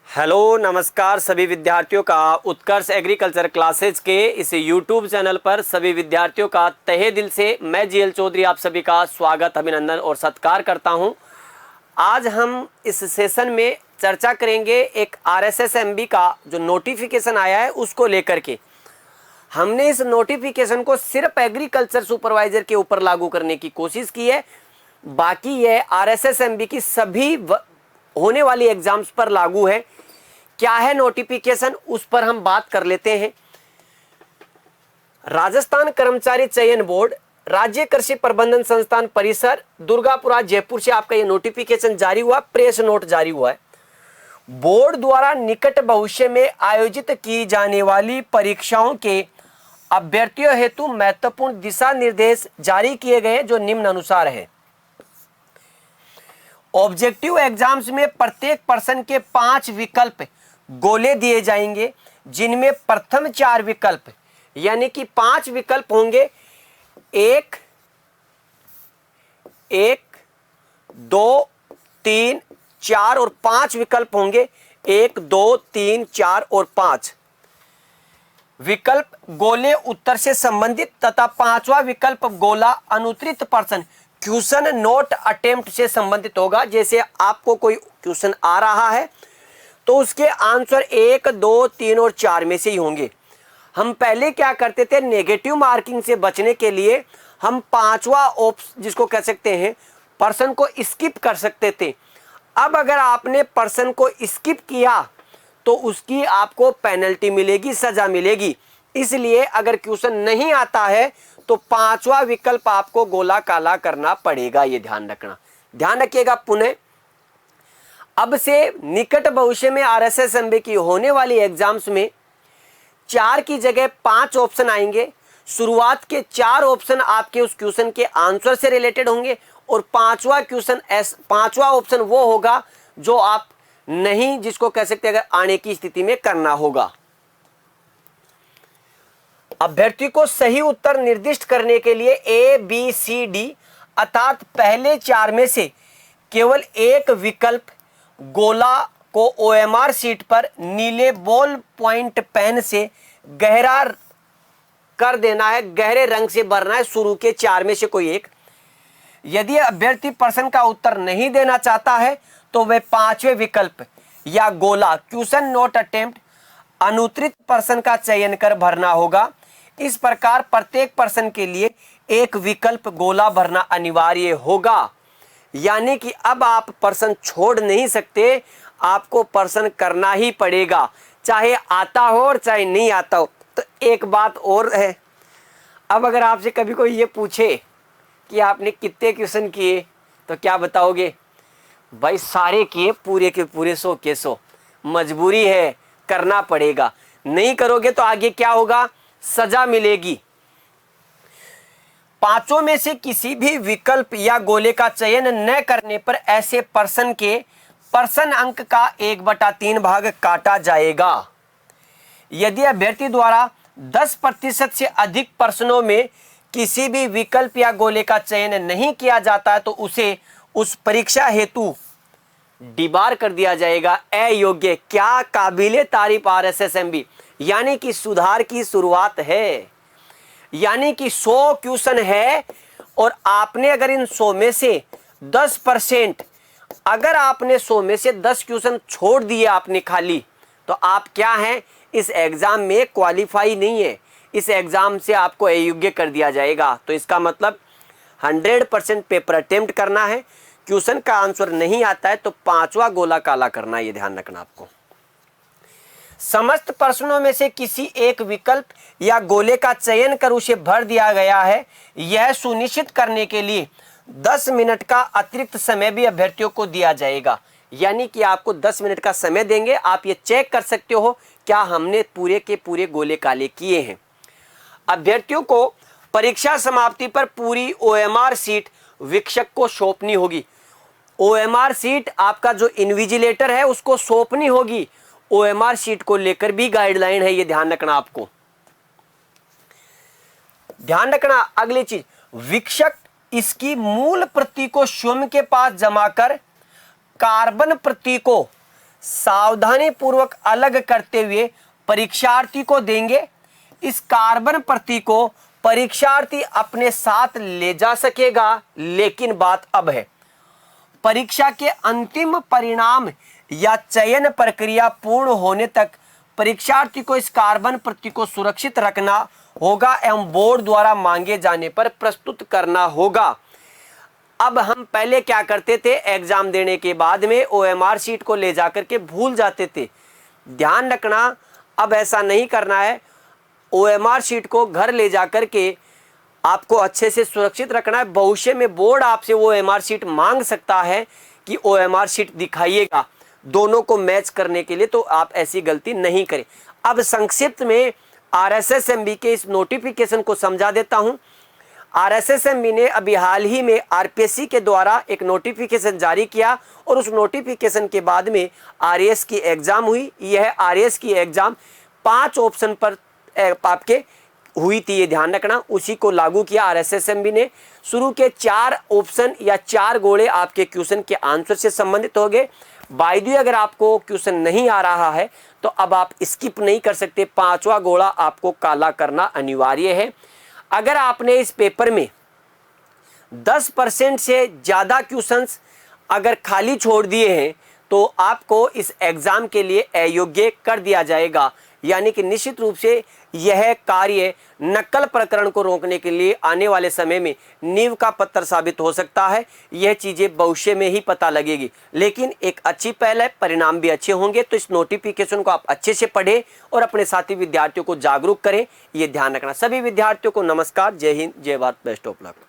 Hello नमस्कार सभी विद्यार्थियों का उत्कर्ष एग्रीकल्चर क्लासेज के इस यूट्यूब चैनल पर सभी विद्यार्थियों का तहे दिल से मैं जीएल चौधरी आप सभी का स्वागत अभिनंदन और सत्कार करता हूं। आज हम इस सेशन में चर्चा करेंगे एक RSSMB का जो नोटिफिकेशन आया है उसको लेकर के। हमने इस नोटिफिकेशन को सिर्फ एग्रीकल्चर सुपरवाइजर के ऊपर लागू करने की कोशिश की है, बाकी यह RSSMB की सभी होने वाली एग्जाम्स पर लागू है। क्या है नोटिफिकेशन, उस पर हम बात कर लेते हैं। राजस्थान कर्मचारी चयन बोर्ड, राज्य कृषि प्रबंधन संस्थान परिसर, दुर्गापुरा, जयपुर से आपका यह नोटिफिकेशन जारी हुआ, प्रेस नोट जारी हुआ है। बोर्ड द्वारा निकट भविष्य में आयोजित की जाने वाली परीक्षाओं के अभ्यर्थियों हेतु महत्वपूर्ण दिशा निर्देश जारी किए गए जो निम्न अनुसार है। ऑब्जेक्टिव एग्जाम्स में प्रत्येक पर्सन के 5 विकल्प गोले दिए जाएंगे, जिनमें प्रथम 4 विकल्प यानी कि 5 विकल्प होंगे। 1, 2, 3, 4 और 5 विकल्प होंगे। 1, 2, 3, 4 और 5 विकल्प गोले उत्तर से संबंधित तथा 5वां विकल्प गोला अनुत्तरित पर्सन क्वेश्चन नोट अटेम्प्ट से संबंधित होगा। जैसे आपको कोई क्वेश्चन आ रहा है तो उसके आंसर 1, 2, 3 और 4 में से ही होंगे। हम पहले क्या करते थे, नेगेटिव मार्किंग से बचने के लिए हम 5वां ऑप्शन जिसको कह सकते हैं पर्सन को स्किप कर सकते थे। अब अगर आपने पर्सन को स्किप किया तो उसकी आपको पेनल्टी मिलेगी, सजा मिलेगी। इसलिए अगर क्वेश्चन नहीं आता है तो 5वां विकल्प आपको गोला काला करना पड़ेगा। ये ध्यान रखना, ध्यान रखिएगा। पुनः अब से निकट भविष्य में RSSMB की होने वाली एग्जाम्स में 4 की जगह 5 ऑप्शन आएंगे। शुरुआत के 4 ऑप्शन आपके उस क्वेश्चन के आंसर से रिलेटेड होंगे और 5वां ऑप्शन वो होगा जो आप नहीं, जिसको कह सकते हैं अगर आने की स्थिति में करना होगा। अभ्यर्थी को सही उत्तर निर्दिष्ट करने के लिए A, B, C, D अर्थात पहले 4 में से केवल एक विकल्प गोला को OMR शीट पर नीले बॉल पॉइंट पेन से गहरा कर देना है, गहरे रंग से भरना है। शुरू के 4 में से कोई एक। यदि अभ्यर्थी प्रश्न का उत्तर नहीं देना चाहता है तो वह 5वें विकल्प या गोला क्वेश्चन नोट अटेम्प्ट अनुत्तरित पर्सन का चयन कर भरना होगा। इस प्रकार प्रत्येक पर्सन के लिए एक विकल्प गोला भरना अनिवार्य होगा। यानी कि अब आप पर्सन छोड़ नहीं सकते, आपको पर्सन करना ही पड़ेगा, चाहे आता हो और चाहे नहीं आता हो। तो एक बात और है, अब अगर आपसे कभी कोई ये पूछे कि आपने कितने क्वेश्चन किए तो क्या बताओगे? भाई सारे किए, पूरे के पूरे 100 के 100। मजबूरी है, करना पड़ेगा। नहीं करोगे तो आगे क्या होगा? सजा मिलेगी। 5 में से किसी भी विकल्प या गोले का चयन न करने पर ऐसे पर्सन के पर्सन अंक का 1/3 भाग काटा जाएगा। यदि अभ्यर्थी द्वारा 10% से अधिक प्रश्नों में किसी भी विकल्प या गोले का चयन नहीं किया जाता है तो उसे उस परीक्षा हेतु डिबार कर दिया जाएगा, अयोग्य। क्या काबिले तारीफ RSSMB, यानी कि सुधार की शुरुआत है। यानी कि 100 क्वेश्चन है और आपने अगर इन 100 में से 10%, अगर आपने 100 में से 10 क्वेश्चन छोड़ दिए आपने खाली, तो आप क्या हैं? इस एग्जाम में क्वालिफाई नहीं है, इस एग्जाम से आपको अयोग्य कर दिया जाएगा। तो इसका मतलब 100% पेपर अटेम्प्ट करना है। क्वेश्चन का आंसर नहीं आता है तो 5वां गोला काला करना, ये ध्यान रखना आपको। समस्त प्रश्नों में से किसी एक विकल्प या गोले का चयन कर उसे भर दिया गया है, यह सुनिश्चित करने के लिए 10 मिनट का अतिरिक्त समय भी अभ्यर्थियों को दिया जाएगा। यानी कि आपको 10 मिनट का समय देंगे, आप ये चेक कर सकते हो क्या हमने पूरे के पूरे गोले काले किए हैं। अभ्यर्थियों को परीक्षा समाप्ति पर पूरी OMR सीट वीक्षक को सौंपनी होगी। OMR सीट आपका जो इन्विजिलेटर है उसको सौंपनी होगी। OMR शीट को लेकर भी गाइडलाइन है, ये ध्यान रखना आपको। ध्यान रखना अगली चीज, वीक्षक इसकी मूल प्रति को स्वयं के पास जमा कर कार्बन प्रति को सावधानी पूर्वक अलग करते हुए परीक्षार्थी को देंगे। इस कार्बन प्रति को परीक्षार्थी अपने साथ ले जा सकेगा, लेकिन बात अब है, परीक्षा के अंतिम परिणाम या चयन प्रक्रिया पूर्ण होने तक परीक्षार्थी को इस कार्बन प्रति को सुरक्षित रखना होगा एवं बोर्ड द्वारा मांगे जाने पर प्रस्तुत करना होगा। अब हम पहले क्या करते थे, एग्जाम देने के बाद में OMR शीट को ले जाकर के भूल जाते थे। ध्यान रखना, अब ऐसा नहीं करना है। OMR शीट को घर ले जाकर के आपको अच्छे से सुरक्षित रखना है। भविष्य में बोर्ड आपसे वो OMR शीट मांग सकता है कि OMR शीट दिखाइएगा दोनों को मैच करने के लिए, तो आप ऐसी गलती नहीं करें। अब संक्षिप्त में RSSMB के इस नोटिफिकेशन को समझा देता हूं। RSSMB ने अभी हाल ही में RPSC के द्वारा एक नोटिफिकेशन जारी किया और उस नोटिफिकेशन के बाद में RAS की एग्जाम हुई। यह RAS की एग्जाम 5 ऑप्शन पर आपके हुई थी, ये ध्यान रखना। उसी को लागू किया RSSMB ने। शुरू के 4 ऑप्शन या 4 गोले आपके क्वेश्चन के आंसर से संबंधित हो गए। बाय द वे, अगर आपको क्वेश्चन नहीं आ रहा है तो अब आप स्किप नहीं कर सकते, 5वां गोला आपको काला करना अनिवार्य है। अगर आपने इस पेपर में 10% से ज़्यादा क्वेश्चंस अगर खाली छोड़ दिए हैं तो आपको इस एग्ज़ाम के लिए अयोग्य कर दिया जाएगा। यानी कि निश्चित रूप से यह कार्य नकल प्रकरण को रोकने के लिए आने वाले समय में नींव का पत्थर साबित हो सकता है। यह चीज़ें भविष्य में ही पता लगेगी, लेकिन एक अच्छी पहल है, परिणाम भी अच्छे होंगे। तो इस नोटिफिकेशन को आप अच्छे से पढ़ें और अपने साथी विद्यार्थियों को जागरूक करें, ये ध्यान रखना। सभी विद्यार्थियों को नमस्कार, जय हिंद, जय भारत, बेस्ट ऑफ लक।